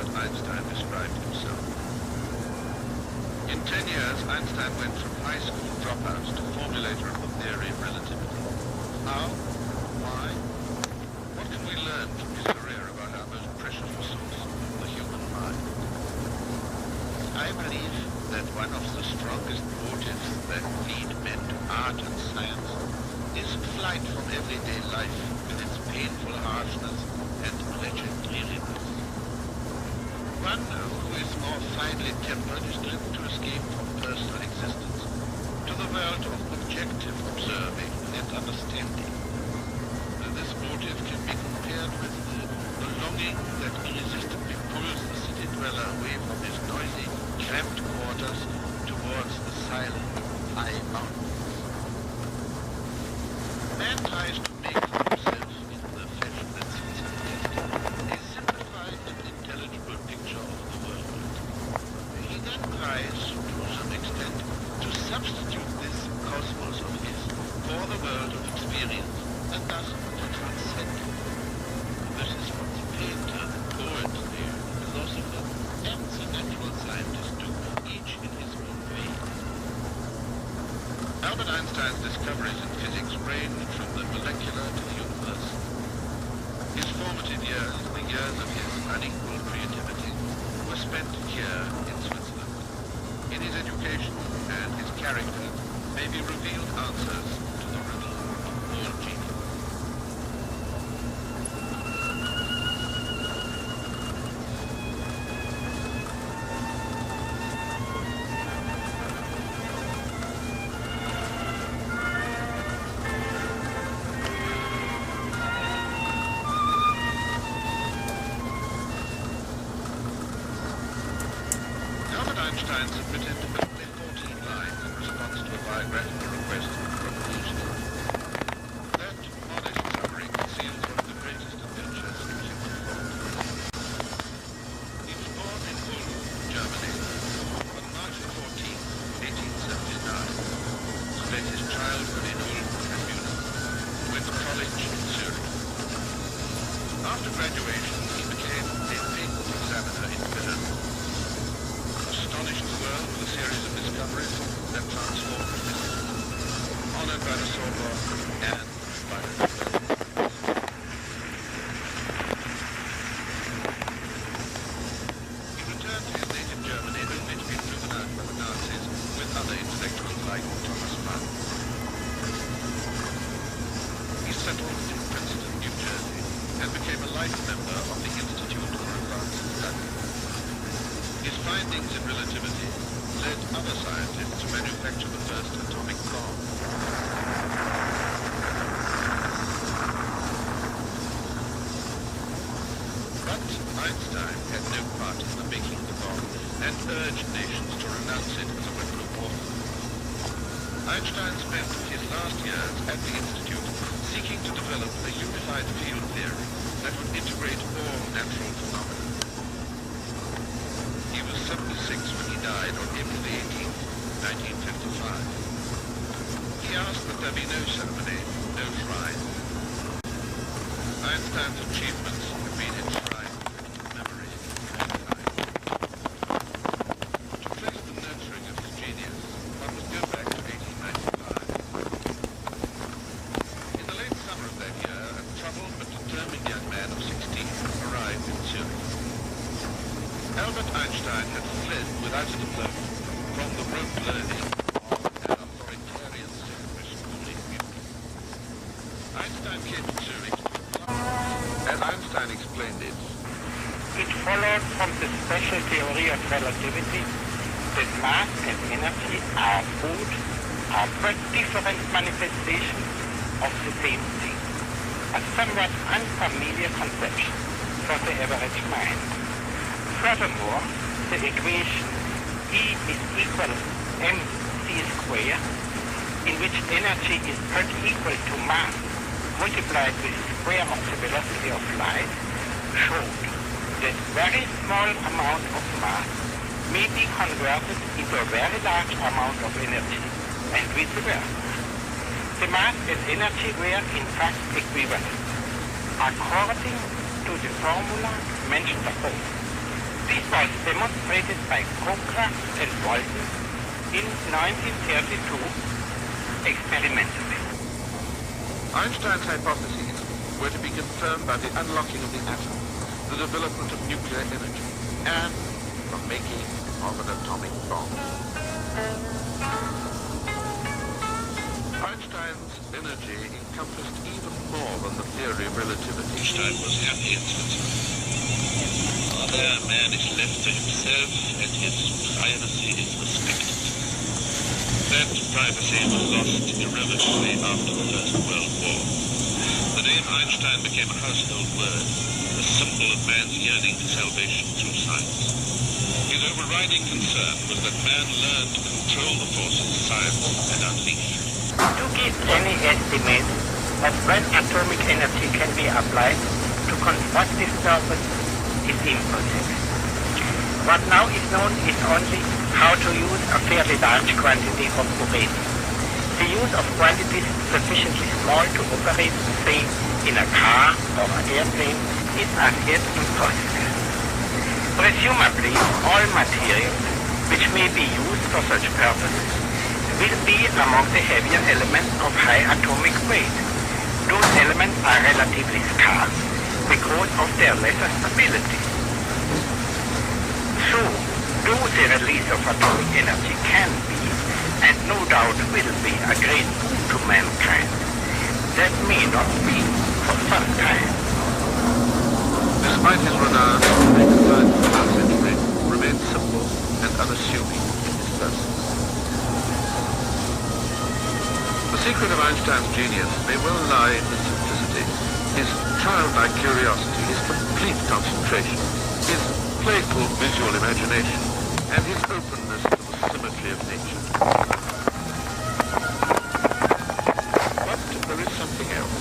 Albert Einstein described himself. In 10 years, Einstein went from high school dropout to formulator of the theory of relativity. How? Why? What can we learn from his career about our most precious resource, the human mind? I believe that one of the strongest motives that lead men to art and science is flight from everyday life with its painful harshness and wretched dreariness. One who is more finely tempered is driven to escape from personal existence to the world of objective observing and understanding. This motive can be compared with the longing that irresistibly pulls the city dweller away from his noisy, cramped quarters towards the silent, high mountains. Man tries to make for himself, in the fashion that suits his taste, a simplified and intelligible picture of the world. He then tries, to some extent, to substitute this cosmos of his for the world of experience, and thus to transcend it. This is what the painter, the poet, the philosopher, and the natural scientist do, each in his own way. Albert Einstein's discoveries in physics range from the molecular to the universal. His formative years, the years of his unequaled creativity, were spent here in Switzerland. In his education and his character may be revealed answers to the riddle of all genius. Einstein submitted only 14 lines in response to a biographical request from Physicists. That modest summary conceals one of the greatest adventures in human thought. He was born in Ulm, Germany, on March 14, 1879. Spent his childhood in Ulm and Munich. Went to college in Zurich. After graduation, he became a patent examiner in Berlin. Astonished the world with a series of discoveries that transformed physics. Honored by the Sorbonne and by the He returned to his native Germany only to be driven out by the Nazis with other intellectuals like Thomas Mann. He settled in Princeton, New Jersey, and became a life member of the Institute for Advanced Study. His findings in relativity led other scientists to manufacture the first atomic bomb. But Einstein had no part in the making of the bomb and urged nations to renounce it as a weapon of war. Einstein spent his last years at the Institute seeking to develop a unified field theory that would integrate all natural phenomena. He was 76 when he died on April 18, 1955. He asked that there be no ceremony, no shrine. Einstein's achievements have been enshrined in memory and time. To trace the nurturing of his genius, one must go back to 1895. In the late summer of that year, a troubled but determined young man of 16 arrived in Zurich. Albert Einstein had fled without a diploma from the rote learning of an authoritarian secondary school in Munich. Einstein came to Zurich. As Einstein explained it, it followed from the special theory of relativity that mass and energy are but different manifestations of the same thing, a somewhat unfamiliar conception for the average mind. Furthermore, the equation E is equal mc squared, in which energy is pretty equal to mass multiplied with the square of the velocity of light, showed that very small amount of mass may be converted into a very large amount of energy, and vice versa. The mass and energy were in fact equivalent, according to the formula mentioned above. This was demonstrated by Krier and Walton in 1932 experimentally. Einstein's hypotheses were to be confirmed by the unlocking of the atom, the development of nuclear energy, and the making of an atomic bomb. Einstein's energy encompassed even more than the theory of relativity. Einstein was happy in Switzerland. There, man is left to himself and his privacy is respected. That privacy was lost irrevocably after the First World War. The name Einstein became a household word, a symbol of man's yearning to salvation through science. His overriding concern was that man learned to control the forces science had unleashed. To give any estimate of when atomic energy can be applied to constructive purpose is impossible. What now is known is only how to use a fairly large quantity of uranium. The use of quantities sufficiently small to operate, say, in a car or an airplane is as yet impossible. Presumably, all materials which may be used for such purposes will be among the heavier elements of high atomic weight. Those elements are relatively scarce because of their lesser stability. So, though the release of atomic energy can be, and no doubt will be, a great boon to mankind, that may not be for some time. Despite his renown, the design of the century remained simple and unassuming in his person. The secret of Einstein's genius may well lie in his simplicity, his childlike curiosity, his complete concentration, his playful visual imagination, and his openness to the symmetry of nature. But there is something else.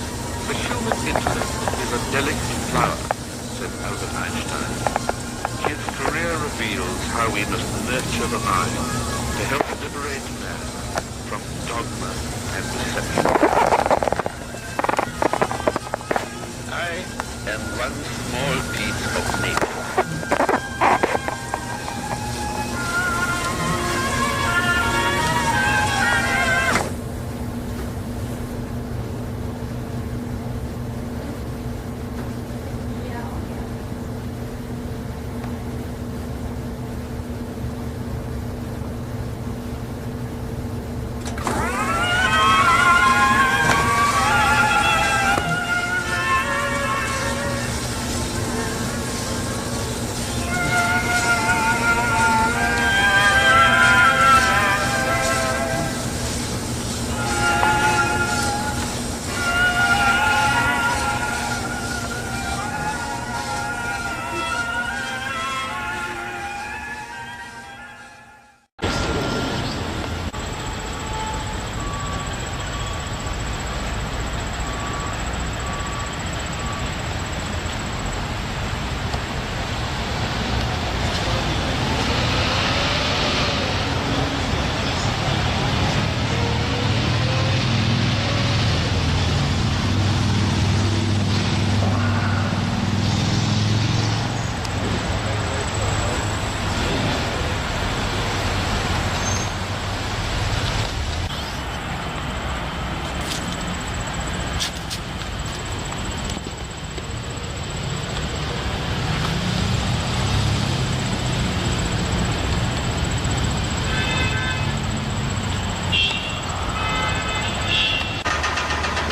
The human intellect is a delicate flower, said Albert Einstein. His career reveals how we must nurture the mind to help liberate man from dogma and deception. I am one small piece of nature.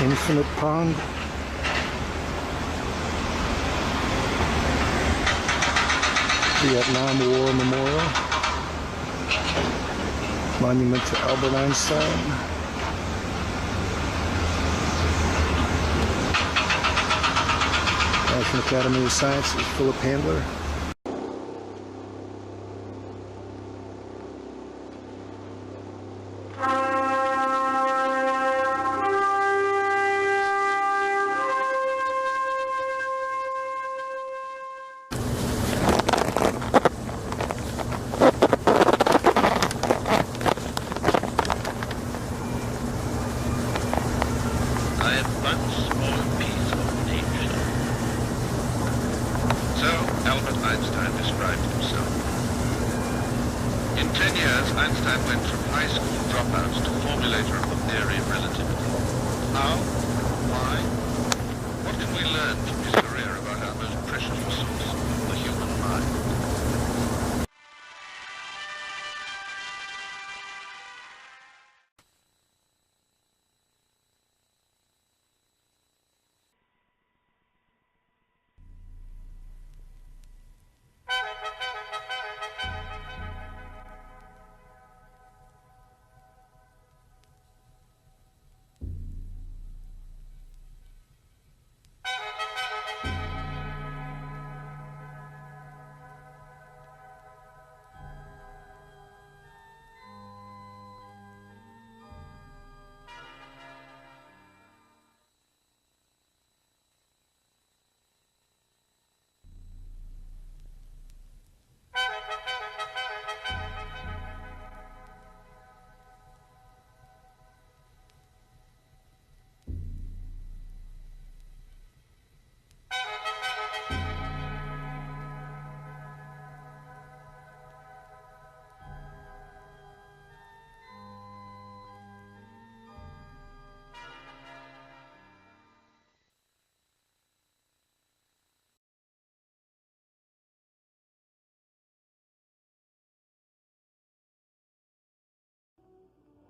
Infinite Pond. Vietnam War Memorial. Monument to Albert Einstein. National Academy of Sciences, Philip Handler. Albert years, Einstein went from high school dropout to formulator of the theory of relativity. How? Why? What can we learn from his career about our most precious resource, the human mind?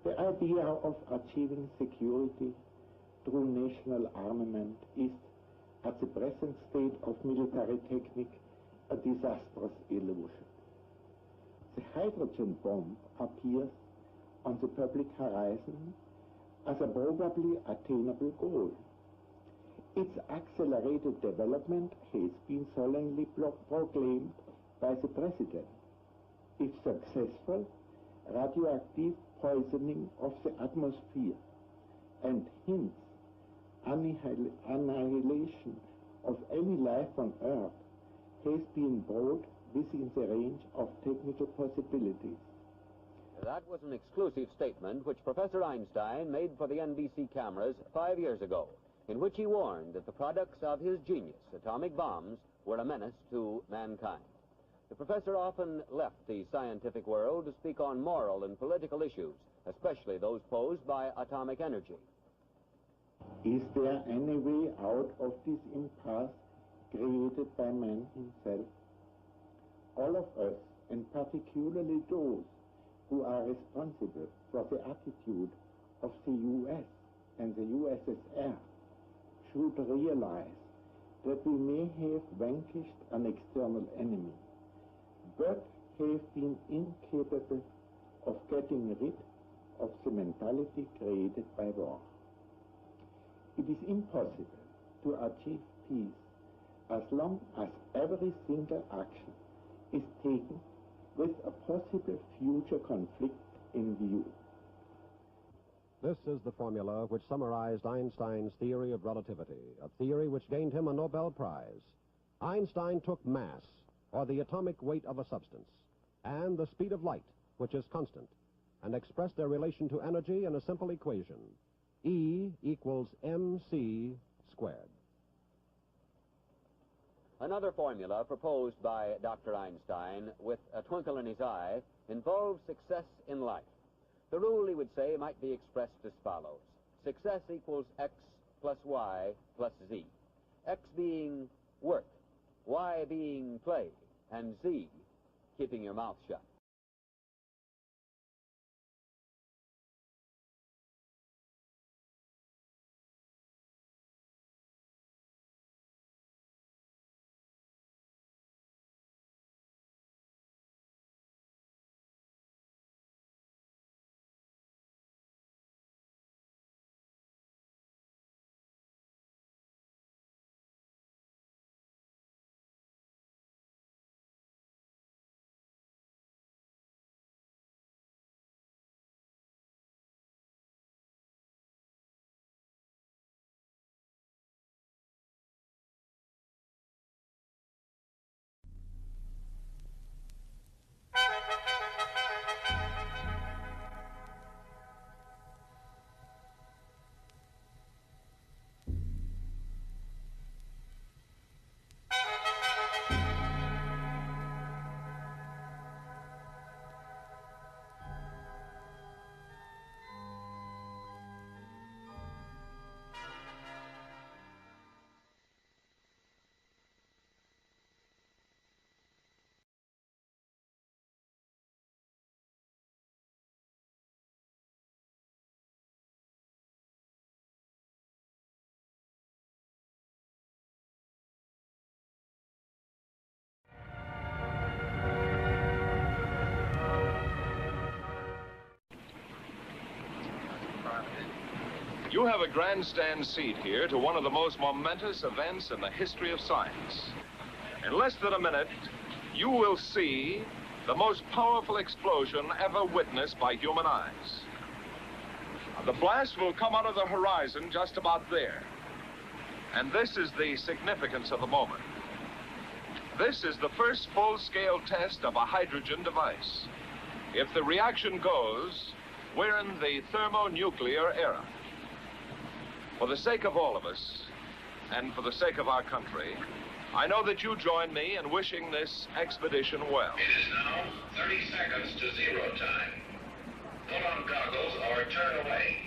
The idea of achieving security through national armament is, at the present state of military technique, a disastrous illusion. The hydrogen bomb appears on the public horizon as a probably attainable goal. Its accelerated development has been solemnly proclaimed by the President. If successful, radioactive poisoning of the atmosphere and hence annihilation of any life on Earth has been brought within the range of technical possibilities. That was an exclusive statement which Professor Einstein made for the NBC cameras 5 years ago, in which he warned that the products of his genius, atomic bombs, were a menace to mankind. The professor often left the scientific world to speak on moral and political issues, especially those posed by atomic energy. Is there any way out of this impasse created by man himself? All of us, and particularly those who are responsible for the attitude of the US and the USSR, should realize that we may have vanquished an external enemy, but have been incapable of getting rid of the mentality created by war. It is impossible to achieve peace as long as every single action is taken with a possible future conflict in view. This is the formula which summarized Einstein's theory of relativity, a theory which gained him a Nobel Prize. Einstein took mass, or the atomic weight of a substance, and the speed of light, which is constant, and expressed their relation to energy in a simple equation. E equals mc squared. Another formula proposed by Dr. Einstein with a twinkle in his eye involves success in life. The rule, he would say, might be expressed as follows. Success equals x plus y plus z. X being work, y being play, and z keeping your mouth shut. You have a grandstand seat here to one of the most momentous events in the history of science. In less than a minute, you will see the most powerful explosion ever witnessed by human eyes. The blast will come out of the horizon just about there. And this is the significance of the moment. This is the first full-scale test of a hydrogen device. If the reaction goes, we're in the thermonuclear era. For the sake of all of us, and for the sake of our country, I know that you join me in wishing this expedition well. It is now 30 seconds to 0 time. Put on goggles or turn away.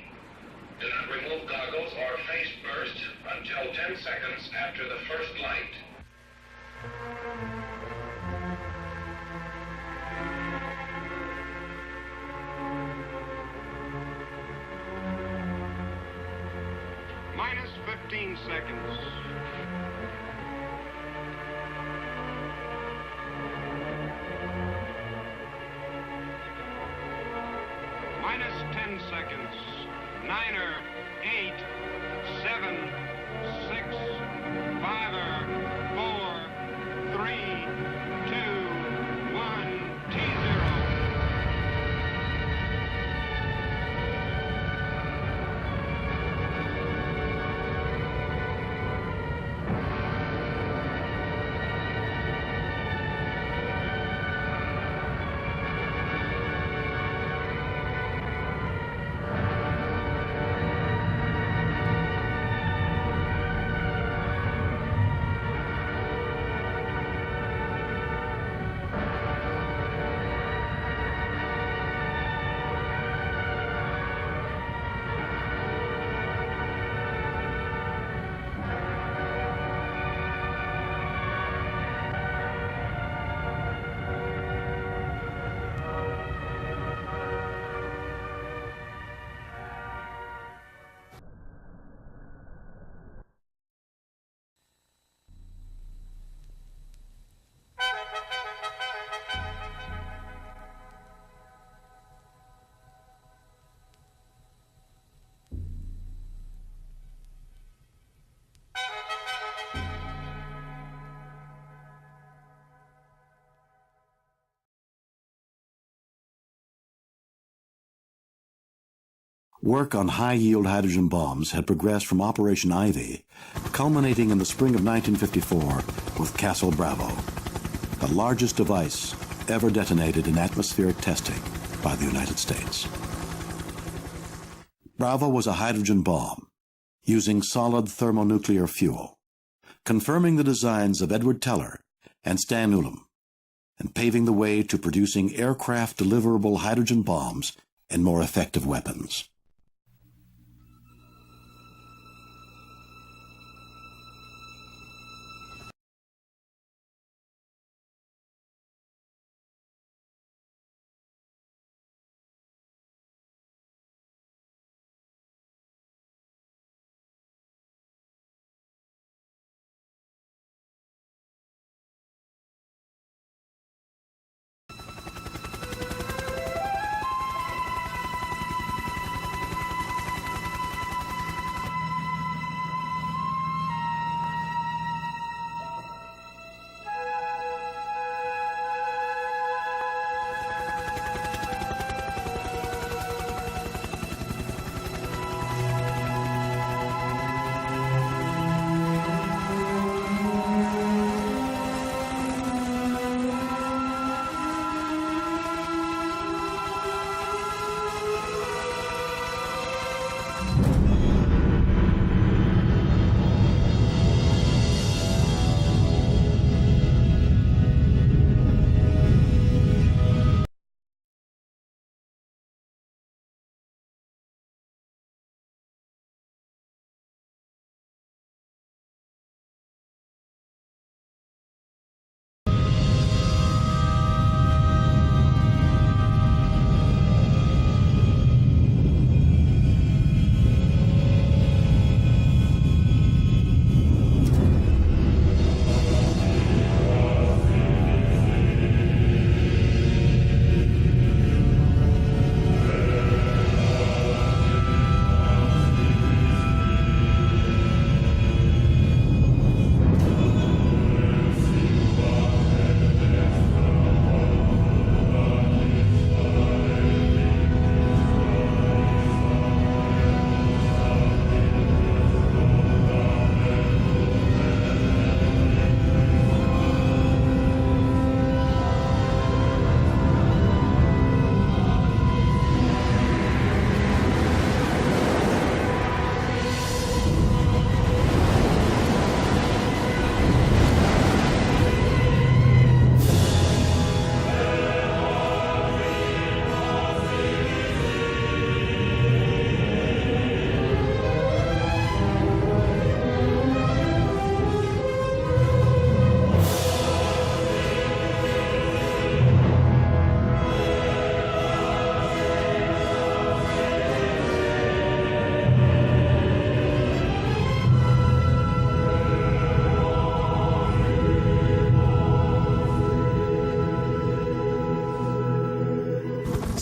Do not remove goggles or face burst until 10 seconds after the first light. Minus 15 seconds. Minus 10 seconds. 9, 8, 7, 6, 5, 4, 3, 2, 1, T0. Work on high-yield hydrogen bombs had progressed from Operation Ivy, culminating in the spring of 1954 with Castle Bravo, the largest device ever detonated in atmospheric testing by the United States. Bravo was a hydrogen bomb using solid thermonuclear fuel, confirming the designs of Edward Teller and Stan Ulam, and paving the way to producing aircraft-deliverable hydrogen bombs and more effective weapons.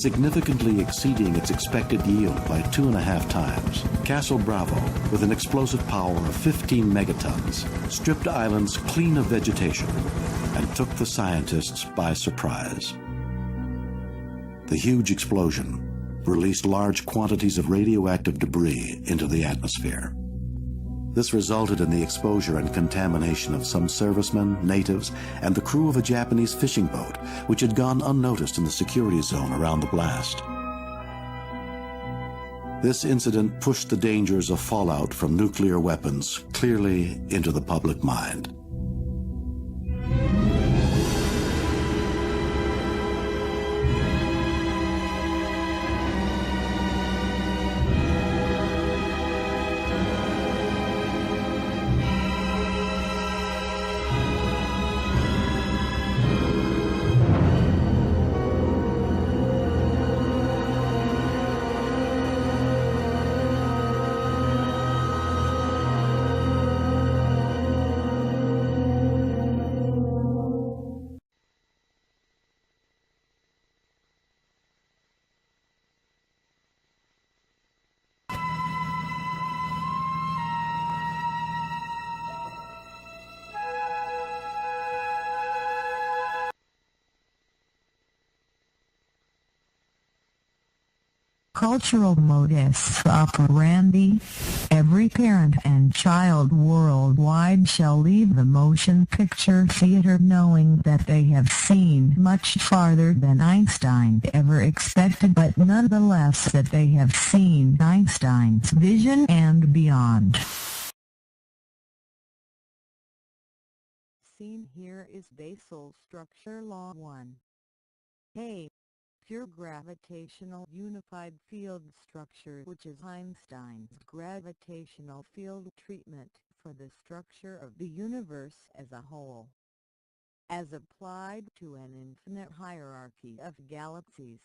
significantly exceeding its expected yield by 2.5 times, Castle Bravo, with an explosive power of 15 megatons, stripped islands clean of vegetation and took the scientists by surprise. The huge explosion released large quantities of radioactive debris into the atmosphere. This resulted in the exposure and contamination of some servicemen, natives, and the crew of a Japanese fishing boat, which had gone unnoticed in the security zone around the blast. This incident pushed the dangers of fallout from nuclear weapons clearly into the public mind. Cultural modus operandi. Every parent and child worldwide shall leave the motion picture theater knowing that they have seen much farther than Einstein ever expected, but nonetheless that they have seen Einstein's vision and beyond. Seen here is basal structure law 1. Hey. Pure gravitational unified field structure, which is Einstein's gravitational field treatment for the structure of the universe as a whole, as applied to an infinite hierarchy of galaxies.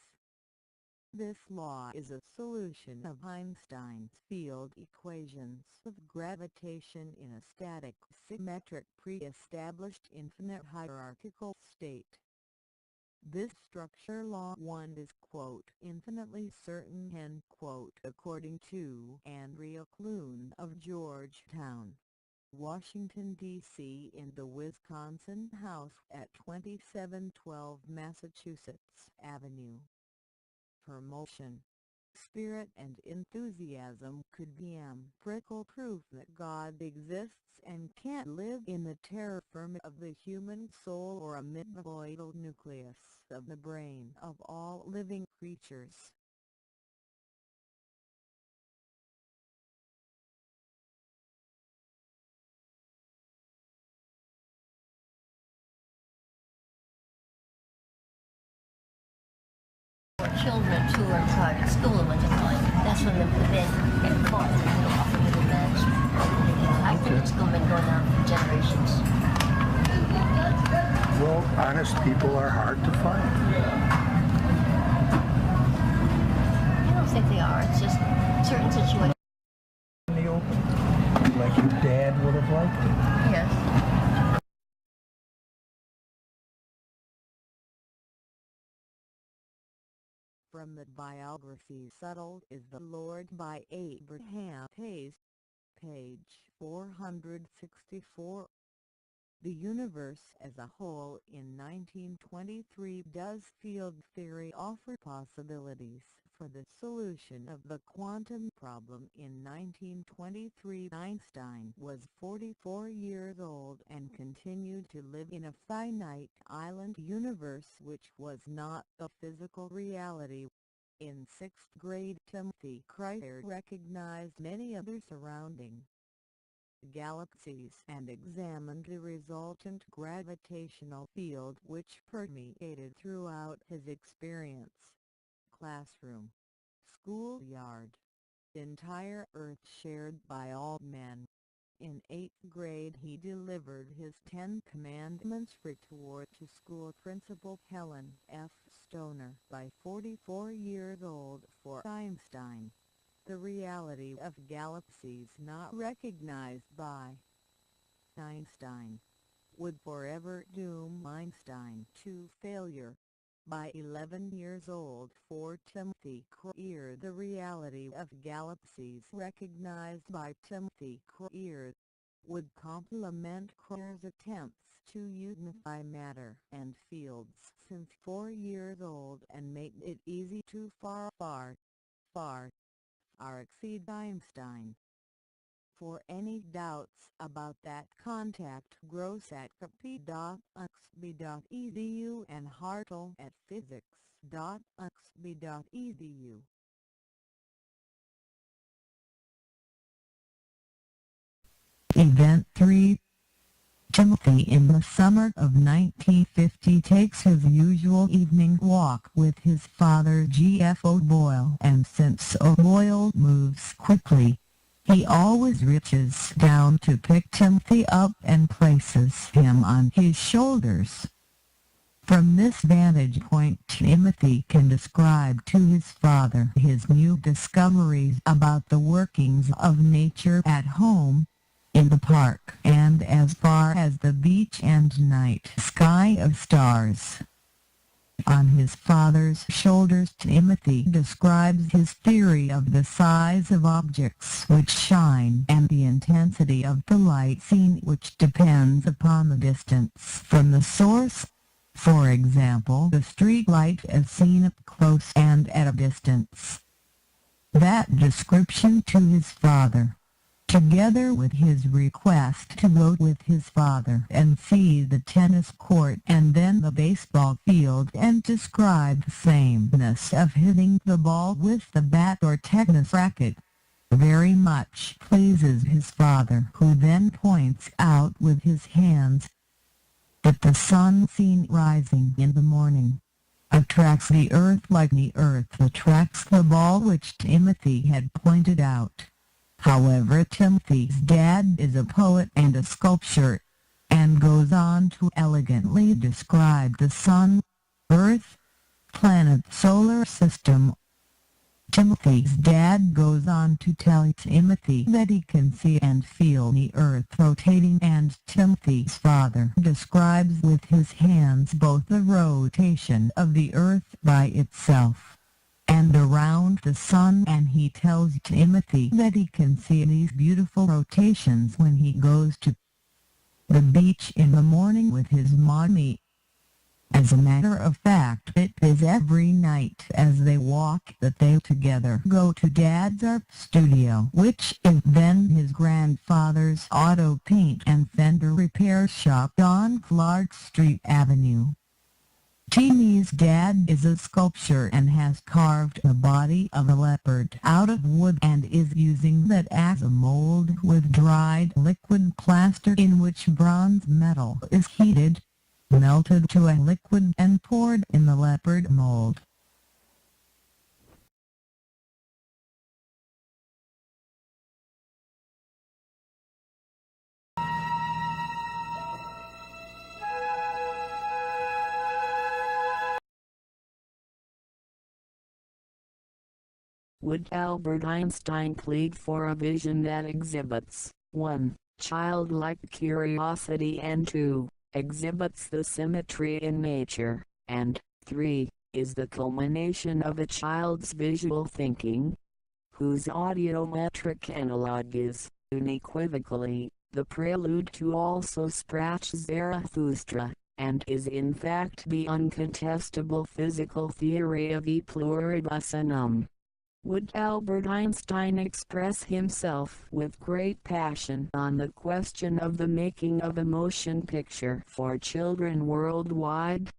This law is a solution of Einstein's field equations of gravitation in a static, symmetric, pre-established infinite hierarchical state. This structure law 1 is, quote, infinitely certain, end quote, according to Andrea Clune of Georgetown, Washington, D.C. in the Wisconsin House at 2712 Massachusetts Avenue. Promotion. Spirit and enthusiasm could be empirical proof that God exists and can't live in the terra firma of the human soul or amid the vital nucleus of the brain of all living creatures. Children who are in private school at one time. That's when the men get caught and they off of the management. I think it's been going on for generations. Well, honest people are hard to find. I don't think they are. It's just certain situations. In the open, like your dad would have liked it. Yes. From the biography Settled is the Lord by Abraham Hayes, page 464. The universe as a whole in 1923. Does field theory offer possibilities for the solution of the quantum problem? In 1923 Einstein was 44 years old and continued to live in a finite island universe which was not a physical reality. In 6th grade Timothy Krier recognized many other surrounding galaxies and examined the resultant gravitational field which permeated throughout his experience. Classroom, schoolyard, entire Earth shared by all men. In 8th grade he delivered his 10 Commandments report to school principal Helen F. Stoner by 44 years old. For Einstein, the reality of galaxies not recognized by Einstein would forever doom Einstein to failure. By 11 years old, for Timothy Krier, the reality of galaxies recognized by Timothy Krier would complement Krier's attempts to unify matter and fields since 4 years old and make it easy to far exceed Einstein. For any doubts about that, contact Gross at capi.uxb.edu and Hartle at physics.uxb.edu. Event 3. Timothy in the summer of 1950 takes his usual evening walk with his father G.F. O'Boyle, and since O'Boyle moves quickly, he always reaches down to pick Timothy up and places him on his shoulders. From this vantage point, Timothy can describe to his father his new discoveries about the workings of nature at home, in the park, and as far as the beach and night sky of stars. On his father's shoulders, Timothy describes his theory of the size of objects which shine and the intensity of the light seen, which depends upon the distance from the source. For example, the street light as seen up close and at a distance. That description to his father, together with his request to go with his father and see the tennis court and then the baseball field and describe the sameness of hitting the ball with the bat or tennis racket, very much pleases his father, who then points out with his hands that the sun seen rising in the morning attracts the earth like the earth attracts the ball, which Timothy had pointed out. However, Timothy's dad is a poet and a sculptor, and goes on to elegantly describe the sun, earth, planet, solar system. Timothy's dad goes on to tell Timothy that he can see and feel the earth rotating, and Timothy's father describes with his hands both the rotation of the earth by itself and around the sun, and he tells Timothy that he can see these beautiful rotations when he goes to the beach in the morning with his mommy. As a matter of fact, it is every night as they walk that they together go to Dad's art studio, which is then his grandfather's auto paint and fender repair shop on Clark Street Avenue. Timmy's dad is a sculptor and has carved the body of a leopard out of wood and is using that as a mold with dried liquid plaster in which bronze metal is heated, melted to a liquid and poured in the leopard mold. Would Albert Einstein plead for a vision that exhibits 1. Childlike curiosity, and 2. Exhibits the symmetry in nature, and 3. Is the culmination of a child's visual thinking, whose audiometric analog is, unequivocally, the prelude to also Sprach's Zarathustra, and is in fact the uncontestable physical theory of e pluribus unum. Would Albert Einstein express himself with great passion on the question of the making of a motion picture for children worldwide?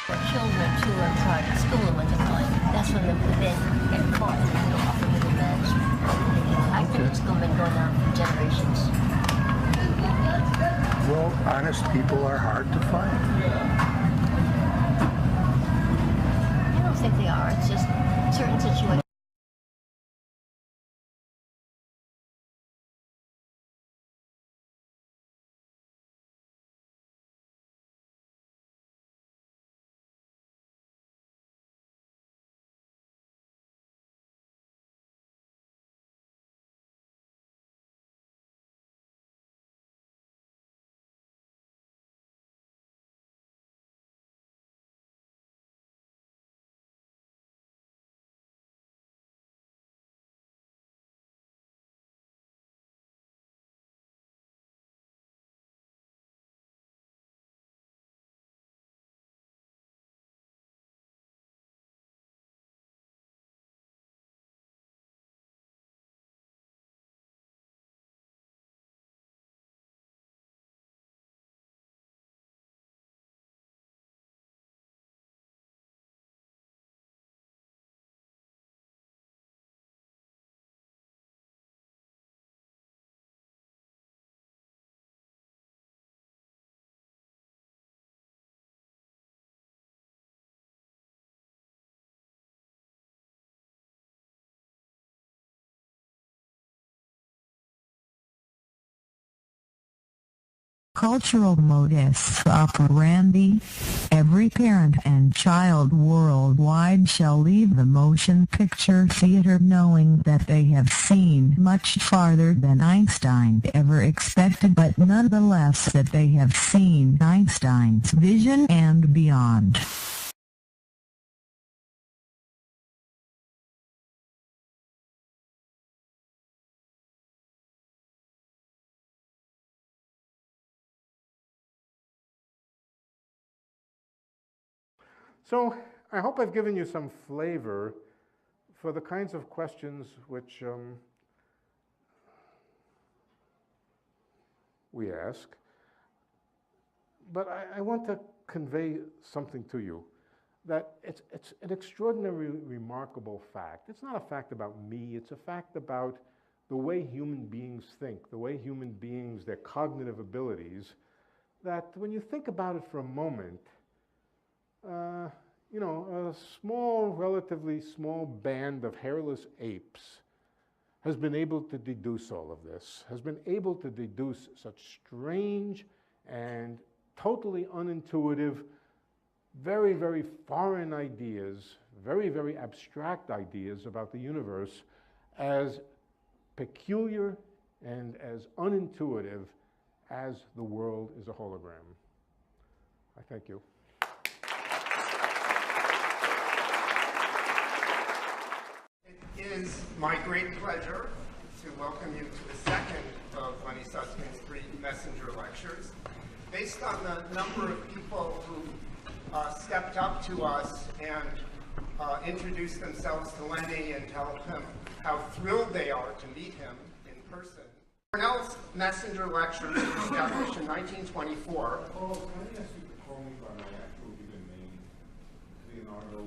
For children to learn private school with a mind. That's when they then get caught and go off into the management. I think it's been going on for generations. Well, honest people are hard to find. I don't think they are. It's just certain situations. cultural modus operandi. Every parent and child worldwide shall leave the motion picture theater knowing that they have seen much farther than Einstein ever expected, but nonetheless that they have seen Einstein's vision and beyond. So I hope I've given you some flavor for the kinds of questions which we ask. But I want to convey something to you, that it's an extraordinarily remarkable fact. It's not a fact about me, it's a fact about the way human beings think, the way human beings, their cognitive abilities, that when you think about it for a moment, you know, a small, relatively small band of hairless apes has been able to deduce all of this, has been able to deduce such strange and totally unintuitive, very, very foreign ideas, very, very abstract ideas about the universe as peculiar and as unintuitive as the world is a hologram. I thank you. It is my great pleasure to welcome you to the second of Lenny Suskind's 3 messenger lectures. Based on the number of people who stepped up to us and introduced themselves to Lenny and tell him how thrilled they are to meet him in person. Cornell's messenger lectures were established in 1924. Oh, can I ask you to call me by my actual given name, Leonardo?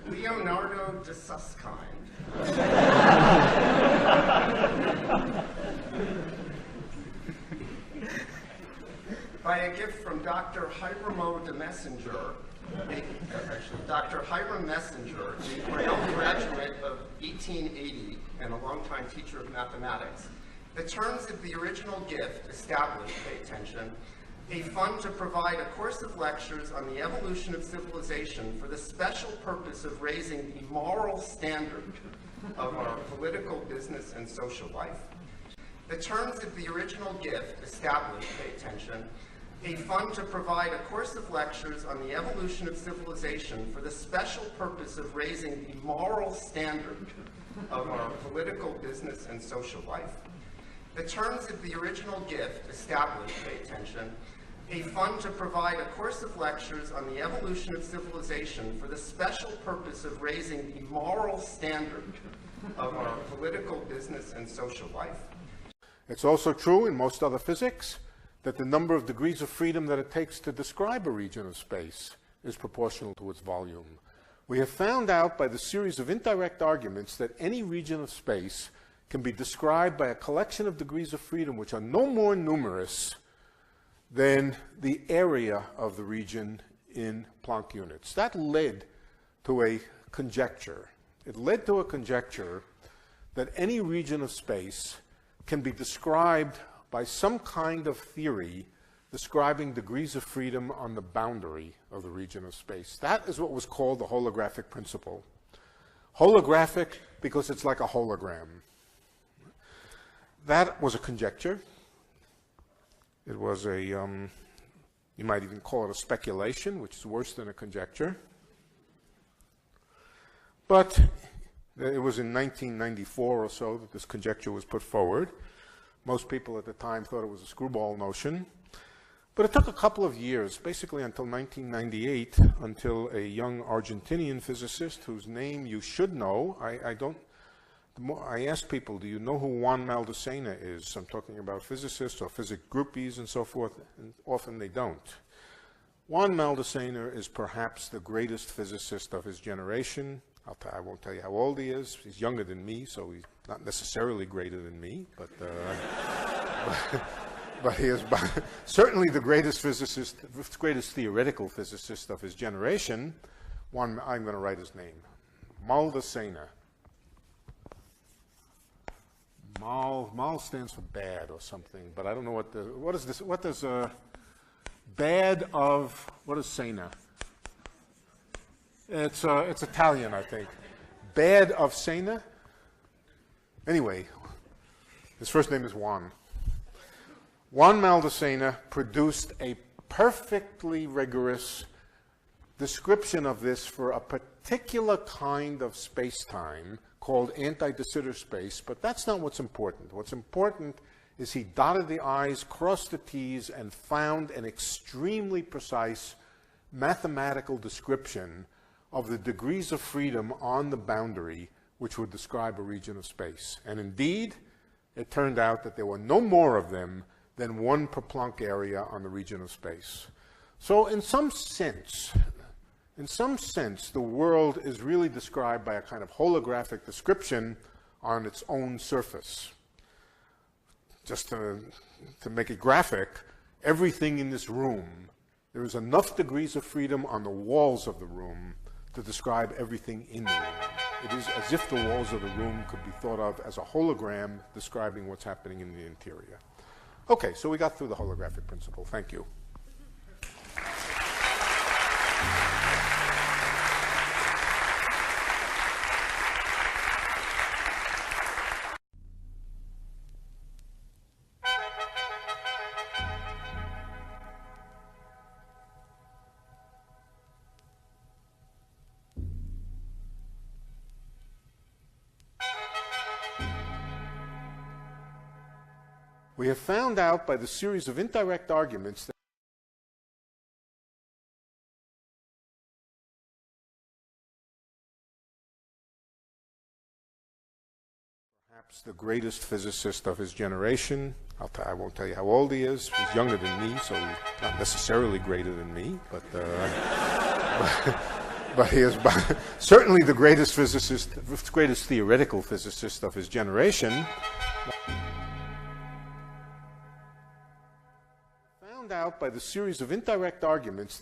Leonardo de Susskind. By a gift from Dr. Hiram de Messenger, Dr. Hiram Messenger, a Cornell graduate of 1880 and a longtime teacher of mathematics. The terms of the original gift established, pay attention, a fund to provide a course of lectures on the evolution of civilization for the special purpose of raising the moral standard of our political, business, and social life. The terms of the original gift established, pay attention, a fund to provide a course of lectures on the evolution of civilization for the special purpose of raising the moral standard of our political, business, and social life. The terms of the original gift established, pay attention, a fund to provide a course of lectures on the evolution of civilization for the special purpose of raising the moral standard of our political, business, and social life. It's also true in most other physics that the number of degrees of freedom that it takes to describe a region of space is proportional to its volume. We have found out by the series of indirect arguments that any region of space can be described by a collection of degrees of freedom which are no more numerous than the area of the region in Planck units. That led to a conjecture. It led to a conjecture that any region of space can be described by some kind of theory describing degrees of freedom on the boundary of the region of space. That is what was called the holographic principle. Holographic because it's like a hologram. That was a conjecture. It was a, you might even call it a speculation, which is worse than a conjecture. But it was in 1994 or so that this conjecture was put forward. Most people at the time thought it was a screwball notion. But it took a couple of years, basically until 1998, until a young Argentinian physicist whose name you should know. I ask people, do you know who Juan Maldacena is? I'm talking about physicists or physics groupies and so forth, and often they don't. Juan Maldacena is perhaps the greatest physicist of his generation. I won't tell you how old he is. He's younger than me, so he's not necessarily greater than me, but but he is certainly the greatest physicist, greatest theoretical physicist of his generation. One, I'm going to write his name, Maldacena. Mal stands for bad or something, but I don't know what is this? What does bad of, what is Sena? It's Italian, I think. Bad of Sena. Anyway, his first name is Juan. Juan Maldacena produced a perfectly rigorous description of this for a particular kind of space-time called anti-de Sitter space, but that's not what's important. What's important is he dotted the I's, crossed the T's, and found an extremely precise mathematical description of the degrees of freedom on the boundary which would describe a region of space. And indeed, it turned out that there were no more of them than one per Planck area on the region of space. So in some sense, the world is really described by a kind of holographic description on its own surface. Just to make it graphic, everything in this room, there is enough degrees of freedom on the walls of the room to describe everything in the room. It is as if the walls of the room could be thought of as a hologram describing what's happening in the interior. Okay, so we got through the holographic principle. Thank you. We have found out by the series of indirect arguments that perhaps the greatest physicist of his generation. I won't tell you how old he is. He's younger than me, so he's not necessarily greater than me, but he is certainly the greatest physicist, greatest theoretical physicist of his generation. Out by the series of indirect arguments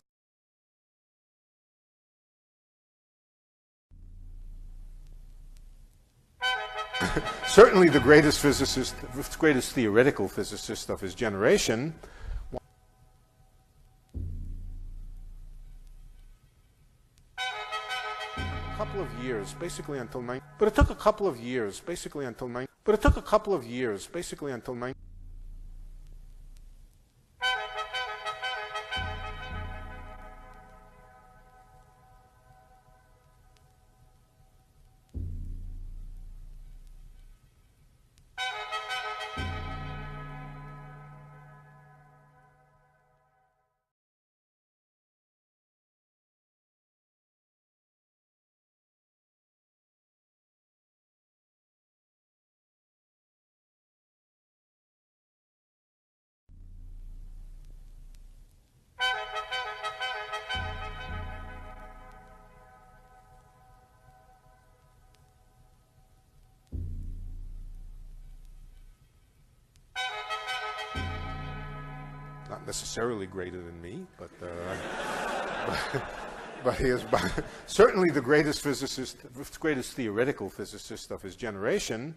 certainly the greatest physicist, greatest theoretical physicist of his generation. A couple of years, basically until but it took a couple of years, basically until but it took a couple of years, basically until not necessarily greater than me, but he is certainly the greatest physicist, greatest theoretical physicist of his generation.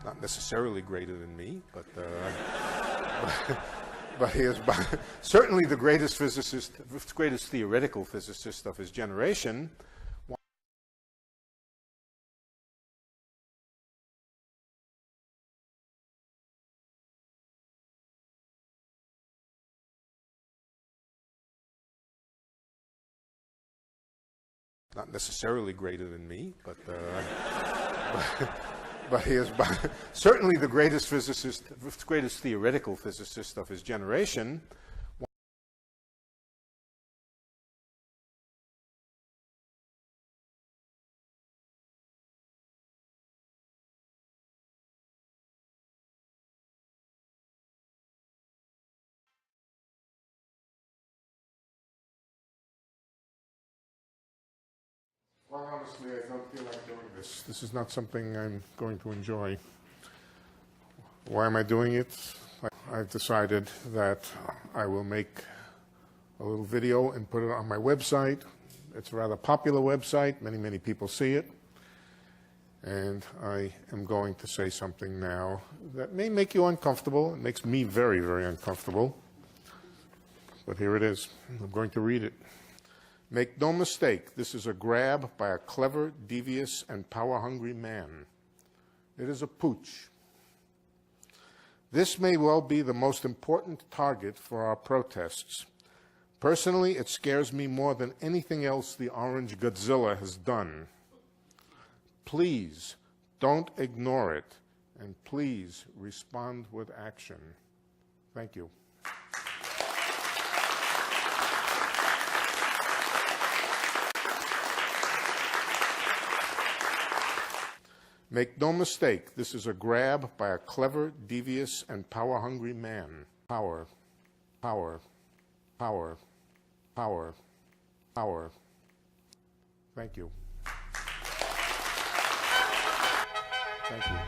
Not necessarily greater than me, but he is certainly the greatest physicist, greatest theoretical physicist of his generation. Not necessarily greater than me, but but he is certainly the greatest physicist, greatest theoretical physicist of his generation. Well, honestly, I don't feel like doing this. This is not something I'm going to enjoy. Why am I doing it? I've decided that I will make a little video and put it on my website. It's a rather popular website. Many, many people see it. And I am going to say something now that may make you uncomfortable. It makes me very, very uncomfortable. But here it is. I'm going to read it. Make no mistake, this is a grab by a clever, devious, and power-hungry man. It is a pooch. This may well be the most important target for our protests. Personally, it scares me more than anything else the Orange Godzilla has done. Please, don't ignore it, and please respond with action. Thank you. Make no mistake, this is a grab by a clever, devious, and power-hungry man. Power, power, power, power, power. Thank you. Thank you.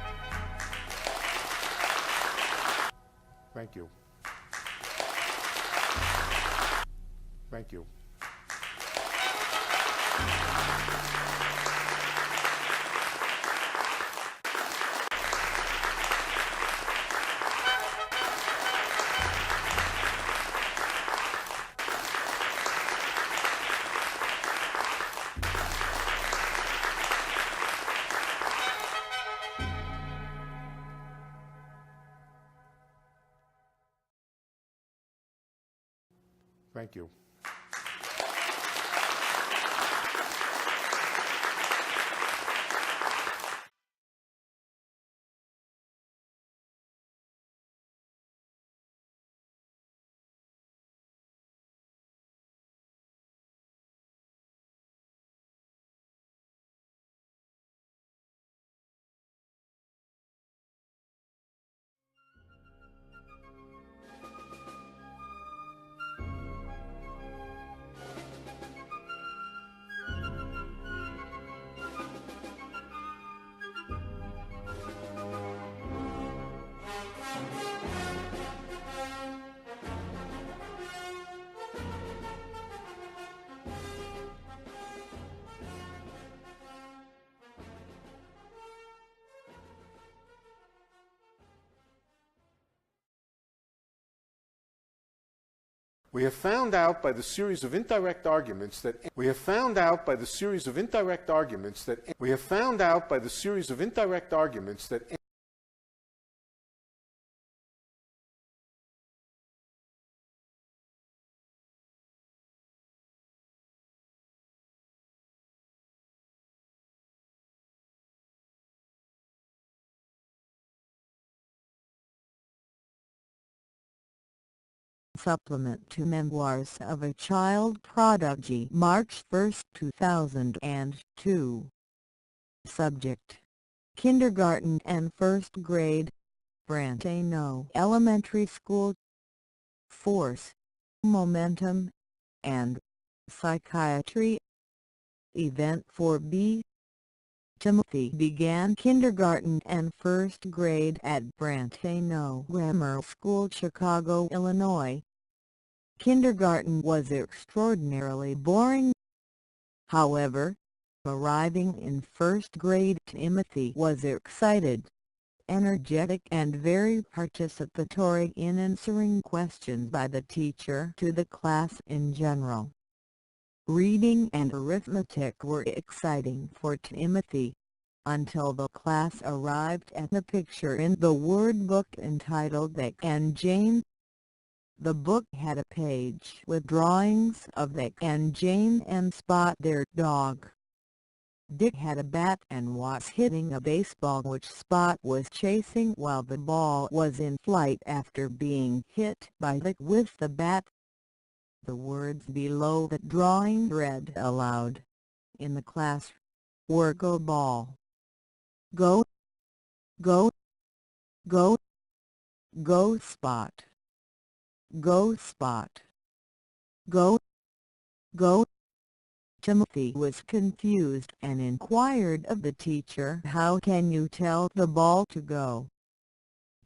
Thank you. Thank you. Thank you. We have found out by the series of indirect arguments that Supplement to Memoirs of a Child Prodigy, March 1, 2002. Subject: Kindergarten and First Grade, Brantano Elementary School. Force, Momentum, and Psychiatry. Event 4B. Timothy began kindergarten and first grade at Brantano Grammar School, Chicago, Illinois. Kindergarten was extraordinarily boring. However, arriving in first grade, Timothy was excited, energetic, and very participatory in answering questions by the teacher to the class in general. Reading and arithmetic were exciting for Timothy, until the class arrived at the picture in the word book entitled Beck and Jane. The book had a page with drawings of Beck and Jane and Spot, their dog. Dick had a bat and was hitting a baseball which Spot was chasing while the ball was in flight after being hit by Dick with the bat. The words below the drawing read aloud in the class were "Go ball. Go. Go. Go. Go Spot. Go Spot. Go. Go." Timothy was confused and inquired of the teacher, "How can you tell the ball to go?"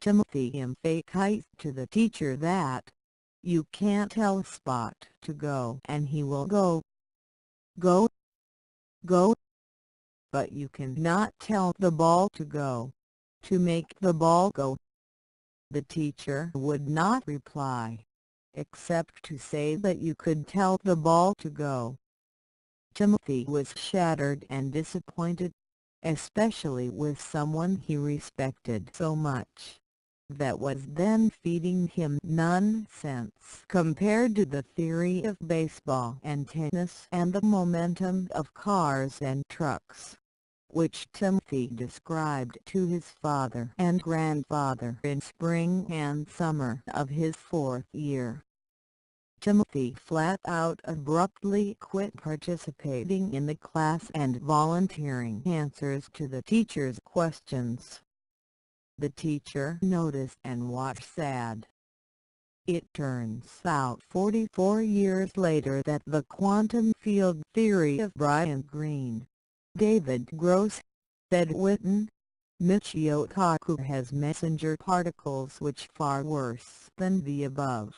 Timothy emphasized to the teacher that, "You can't tell Spot to go and he will go. Go. Go. But you cannot tell the ball to go. To make the ball go." The teacher would not reply, except to say that you could tell the ball to go. Timothy was shattered and disappointed, especially with someone he respected so much, that was then feeding him nonsense compared to the theory of baseball and tennis and the momentum of cars and trucks, which Timothy described to his father and grandfather in spring and summer of his 4th year. Timothy flat out abruptly quit participating in the class and volunteering answers to the teacher's questions. The teacher noticed and was sad. It turns out 44 years later that the quantum field theory of Brian Greene, David Gross, Ed Witten, Michio Kaku has messenger particles which, far worse than the above,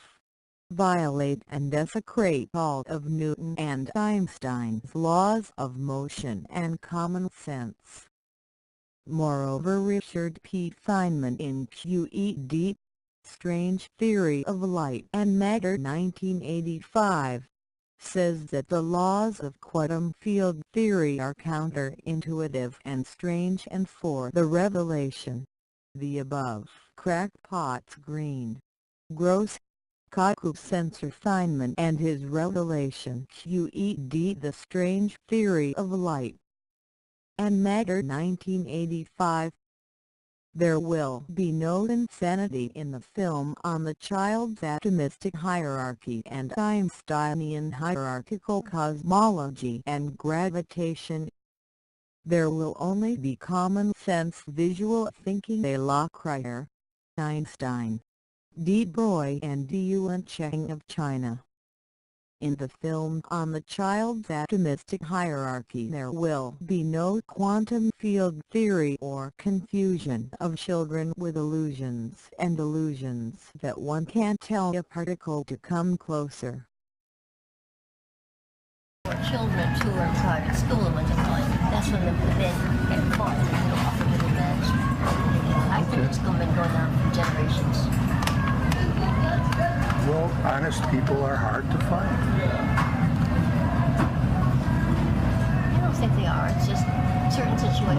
violate and desecrate all of Newton and Einstein's laws of motion and common sense. Moreover, Richard P. Feynman in QED, Strange Theory of Light and Matter 1985, says that the laws of quantum field theory are counterintuitive and strange, and for the revelation, the above crackpots Greene, Gross, Kaku censor Feynman and his revelation QED, The Strange Theory of Light and Matter 1985. There will be no insanity in the film on the child's atomistic hierarchy and Einsteinian hierarchical cosmology and gravitation. There will only be common sense visual thinking a la Krier, Einstein, D. Broglie and Yuan Cheng of China. In the film on the child's atomistic hierarchy there will be no quantum field theory or confusion of children with illusions and illusions that one can't tell a particle to come closer. For children who are in private school and what they call it, that's when the men get caught and they go off into the management. I think it's been going on for generations. Well, honest people are hard to find. I don't think they are. It's just certain situations.